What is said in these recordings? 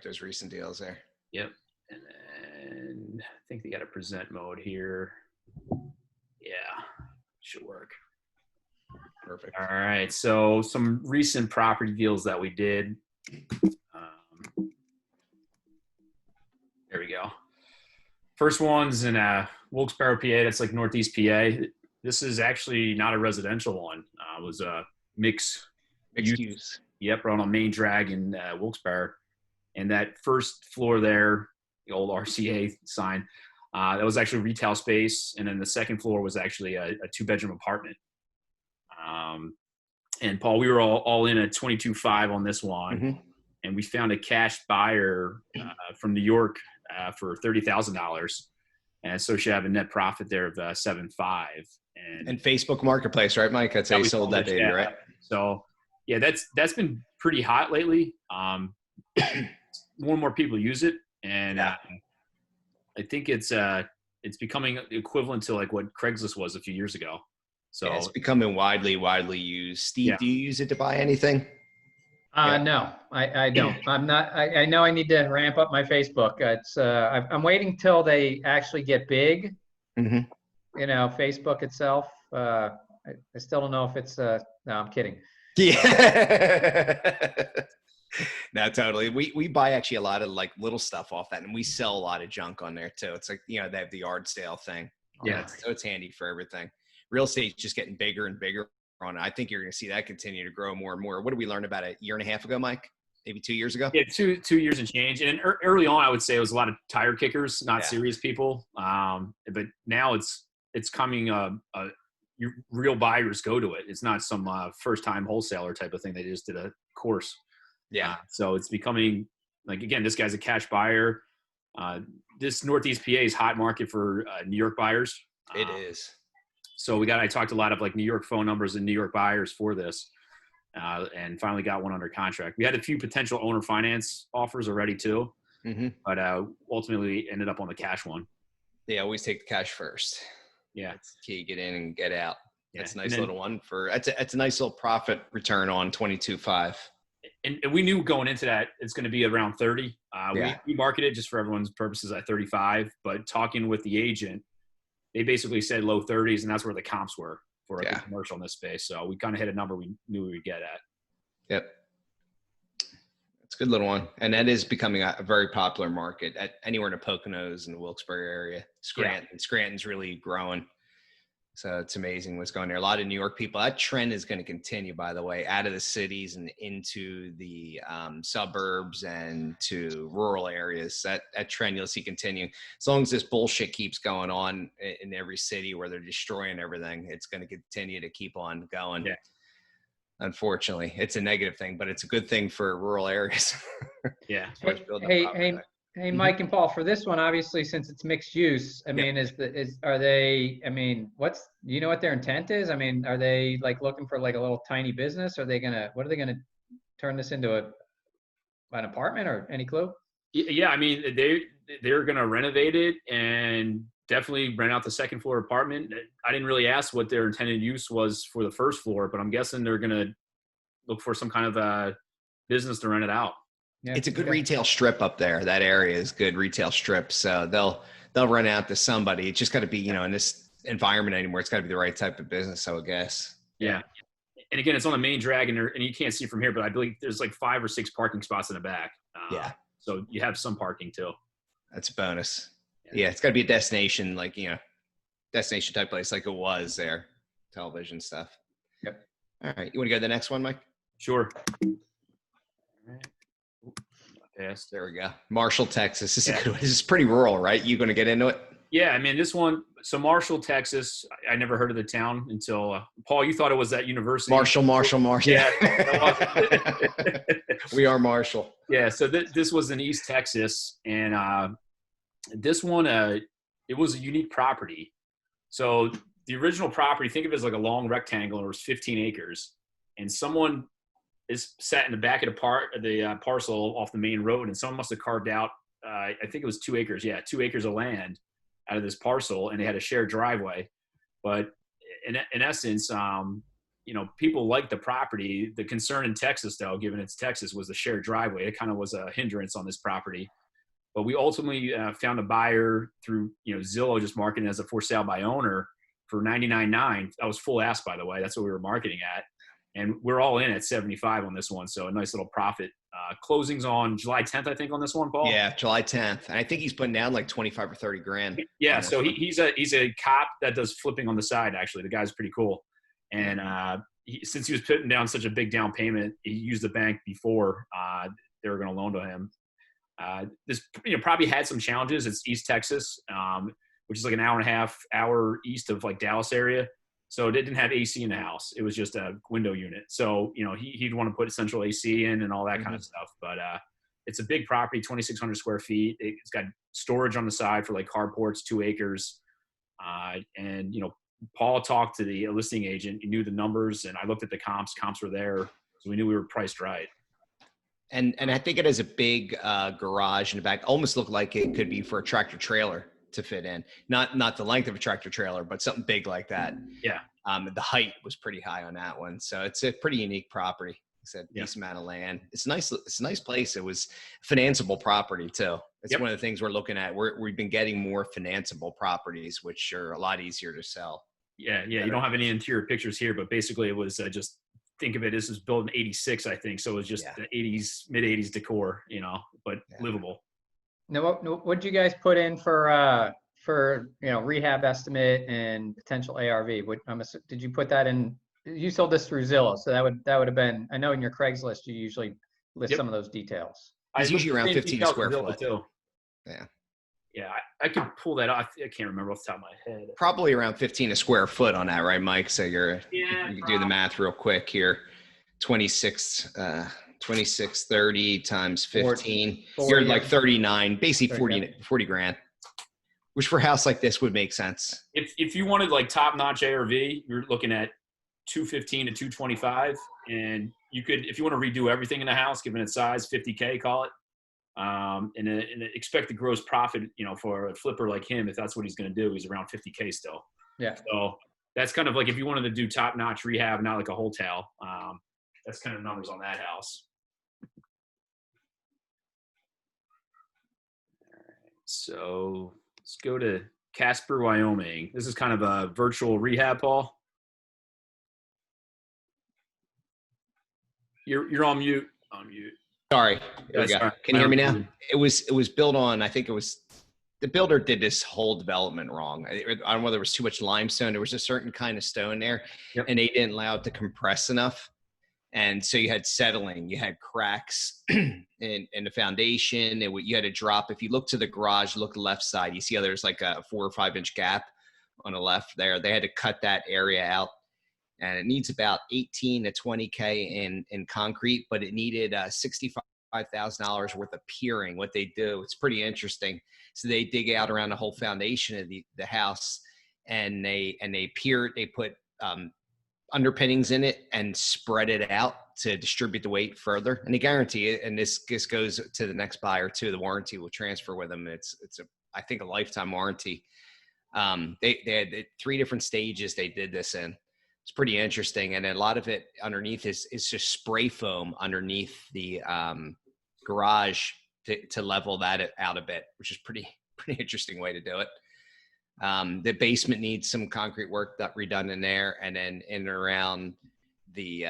those recent deals there. Yep. And then I think they got a present mode here. Yeah, should work. Perfect. All right. So some recent property deals that we did. There we go. First one's in Wilkes-Barre, PA. That's like Northeast PA. This is actually not a residential one. It was a mixed use. Yep, right on a main drag in Wilkes-Barre. And that first floor there, the old RCA sign, that was actually retail space. And then the second floor was actually a two-bedroom apartment. And Paul, we were all in at 22.5 on this one. Mm-hmm. And we found a cash buyer from New York for $30,000. And so she had a net profit there of 7.5. And Facebook Marketplace, right, Mike? I'd say you sold that baby, right? So, yeah, that's been pretty hot lately. More and more people use it, and I think it's becoming equivalent to like what Craigslist was a few years ago. So it's becoming widely used. Steve, do you use it to buy anything? No, I don't. I'm not. I know I need to ramp up my Facebook. It's I'm waiting till they actually get big. Mm-hmm. You know, Facebook itself. I still don't know if it's. No, I'm kidding. Yeah. No, totally. We buy actually a lot of like little stuff off that, and we sell a lot of junk on there too. It's like, they have the yard sale thing. So it's handy for everything. Real estate's just getting bigger and bigger on it. I think you're going to see that continue to grow more and more. What did we learn about a year and a half ago, Mike? Maybe 2 years ago? Yeah, two years and change. And early on, I would say it was a lot of tire kickers, not serious people. But now it's coming. Real buyers go to it. It's not some first-time wholesaler type of thing. They just did a course. Yeah. So it's becoming like, again, this guy's a cash buyer. This Northeast PA is hot market for New York buyers. It is. So I talked a lot of like New York phone numbers and New York buyers for this, and finally got one under contract. We had a few potential owner finance offers already too, but ultimately ended up on the cash one. Yeah, always take the cash first. Yeah, that's the key. Get in and get out. That's a nice then, little one for. That's a nice little profit return on 22.5. And we knew going into that it's going to be around 30. We marketed just for everyone's purposes at 35, but talking with the agent, they basically said low 30s, and that's where the comps were for a commercial in this space. So we kind of hit a number we knew we would get at. Yep. It's a good little one. And that is becoming a very popular market anywhere in the Poconos and the Wilkes-Barre area. Scranton's really growing. So it's amazing what's going there. A lot of New York people. That trend is going to continue, by the way, out of the cities and into the suburbs and to rural areas. That trend you'll see continue. As long as this bullshit keeps going on in every city where they're destroying everything, it's going to continue to keep on going. Yeah. Unfortunately, it's a negative thing, but it's a good thing for rural areas. Yeah. Hey, Mike and Paul, for this one, obviously, since it's mixed use, I mean, what their intent is? I mean, are they like looking for like a little tiny business? What are they gonna turn this into an apartment, or any clue? Yeah, I mean, they're gonna renovate it and definitely rent out the second floor apartment. I didn't really ask what their intended use was for the first floor, but I'm guessing they're gonna look for some kind of a business to rent it out. Yeah, it's a good retail strip up there. That area is good retail strip. So they'll run out to somebody. It's just got to be, in this environment anymore. It's got to be the right type of business, I would guess. Yeah. And again, it's on the main drag, and you can't see from here, but I believe there's like 5 or 6 parking spots in the back. So you have some parking too. That's a bonus. Yeah, it's got to be a destination, like, destination type place like it was there. Television stuff. Yep. All right. You want to go to the next one, Mike? Sure. Yes, there we go. Marshall, Texas. This is pretty rural, right? You going to get into it? Yeah, I mean, this one. So Marshall, Texas. I never heard of the town until Paul. You thought it was that university. Marshall. Yeah. We are Marshall. Yeah. So this was in East Texas, and this one, it was a unique property. So the original property, think of it as like a long rectangle. It was 15 acres, and someone is sat in the back of the parcel off the main road, and someone must have carved out, I think it was 2 acres. Yeah, 2 acres of land out of this parcel, and they had a shared driveway. But in essence, people liked the property. The concern in Texas, though, given it's Texas, was the shared driveway. It kind of was a hindrance on this property. But we ultimately found a buyer through, Zillow, just marketing as a for sale by owner for $99,900. That was full ask, by the way. That's what we were marketing at. And we're all in at 75 on this one. So a nice little profit. Closings on July 10th, I think, on this one, Paul. Yeah, July 10th. And I think he's putting down like 25 or 30 grand. Yeah. So he's a cop that does flipping on the side, actually. The guy's pretty cool. And since he was putting down such a big down payment, he used the bank before they were going to loan to him. This probably had some challenges. It's East Texas, which is like an hour and a half east of like Dallas area. So it didn't have AC in the house. It was just a window unit. So, he'd want to put central AC in and all that kind of stuff. But it's a big property, 2,600 square feet. It's got storage on the side for like carports, 2 acres. And Paul talked to the listing agent. He knew the numbers, and I looked at the comps. Comps were there. So we knew we were priced right. And I think it has a big garage in the back. Almost looked like it could be for a tractor trailer to fit in. Not the length of a tractor trailer, but something big like that. Yeah. The height was pretty high on that one. So it's a pretty unique property. It's a decent amount of land. It's a nice place. It was financeable property too. It's one of the things we're looking at. We've been getting more financeable properties, which are a lot easier to sell. Yeah. You don't have any interior pictures here, but basically it was just think of it. This was built in '86, I think. So it was just the mid '80s decor, but livable. Now, what did you guys put in for rehab estimate and potential ARV? Did you put that in? You sold this through Zillow, so that would have been. I know in your Craigslist you usually list some of those details. It's usually around 15 square foot. Too. Yeah, I can pull that off. I can't remember off the top of my head. Probably around 15 a square foot on that, right, Mike? So you can do the math real quick here. 2630 times 15. 40, you're like 39, basically 40 grand, which for a house like this would make sense. If you wanted like top notch ARV, you're looking at 215 to 225, and you could, if you want to redo everything in the house, given its size, 50K, call it. And expect the gross profit, for a flipper like him, if that's what he's going to do, he's around 50K still. Yeah. So that's kind of like if you wanted to do top notch rehab, not like a wholesale. That's kind of numbers on that house. All right, so let's go to Casper, Wyoming. This is kind of a virtual rehab, Paul. You're on mute. On mute. Sorry. There we go. Can you hear me now? It was built on, I think the builder did this whole development wrong. I don't know whether there was too much limestone. There was a certain kind of stone there, and they didn't allow it to compress enough. And so you had settling, you had cracks in the foundation. You had to drop. If you look to the garage, look to the left side, you see how there's like a 4 or 5 inch gap on the left there. They had to cut that area out. And it needs about 18 to 20K in concrete, but it needed $65,000 worth of piering. What they do, it's pretty interesting. So they dig out around the whole foundation of the house, and they pier it. They put underpinnings in it and spread it out to distribute the weight further. And they guarantee it. And this goes to the next buyer too. The warranty will transfer with them. It's I think a lifetime warranty. They had 3 different stages they did this in. It's pretty interesting. And a lot of it underneath is just spray foam underneath the garage to level that out a bit, which is pretty interesting way to do it. The basement needs some concrete work redone in there, and then in and around the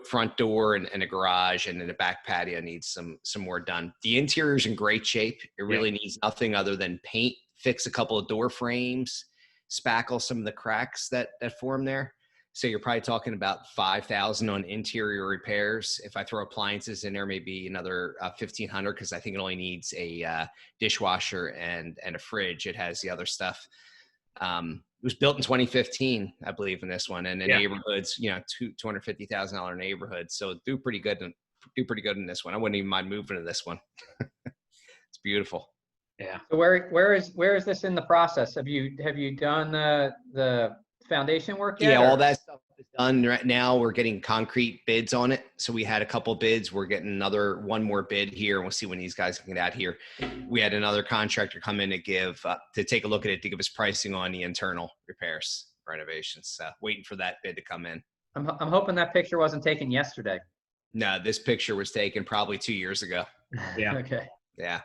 front door and the garage, and then the back patio needs some more done. The interior is in great shape. It really needs nothing other than paint, fix a couple of door frames, spackle some of the cracks that form there. So you're probably talking about $5,000 on interior repairs. If I throw appliances in there, maybe another $1,500, because I think it only needs a dishwasher and a fridge. It has the other stuff. It was built in 2015, I believe, in this one, and the neighborhood's $250,000 neighborhood. So do pretty good in this one. I wouldn't even mind moving to this one. It's beautiful. Yeah. So where is this in the process? Have you done the foundation work yet? Yeah, all that stuff is done right now. We're getting concrete bids on it. So we had a couple bids. We're getting one more bid here, and we'll see when these guys can get out here. We had another contractor come in to take a look at it, to give us pricing on the internal repairs, renovations. So waiting for that bid to come in. I'm hoping that picture wasn't taken yesterday. No, this picture was taken probably 2 years ago. Yeah. Okay. Yeah.